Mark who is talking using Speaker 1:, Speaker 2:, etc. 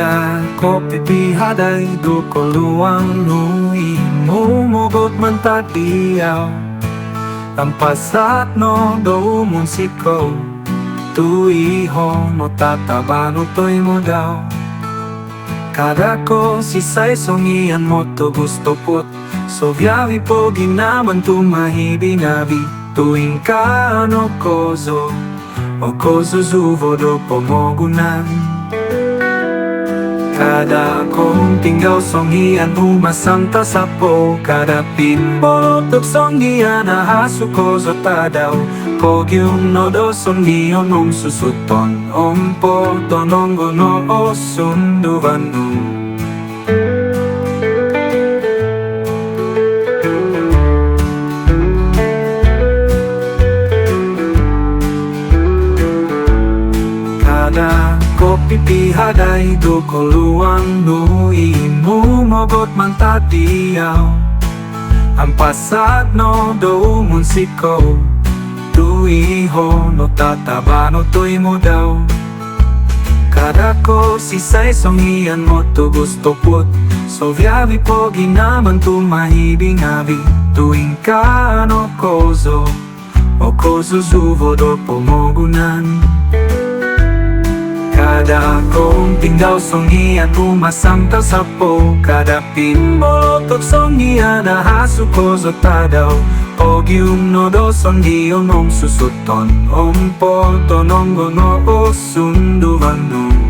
Speaker 1: Kada kopi pihaday dukuluang nui Mumugot man tatiyaw Ang pasat no do munsiko Tuiho no tatabano to'y mo daw Kada ko sisay songian mo to gusto put So viavi po ginaman tumahibinabi Tuwing ka ano kozo O kozo zuvo do pomogunan Kada kong tinggaw songian umasanta sa po Kada pinbolotok songian ahasu kozo tadaw Pogyum no do songion susuton Ompo tonongo no osunduvanu Kada kopi pihaday dukuluang nui Mumugot man tatiyaw Ang pasat no do munsiko Tuiho no tatabano to'y mo daw Kada ko sisay songian mo to gusto put So viavi po ginaman tumahibingabi Tuwing ka ano kozo O kozo zuvo do pomogunan Kada kong tinggaw songian umasanta sa po Kada pinbolotok songian ahasu kozo tadaw Pogyum no do songion susuton Ompo tonongo no osunduvanu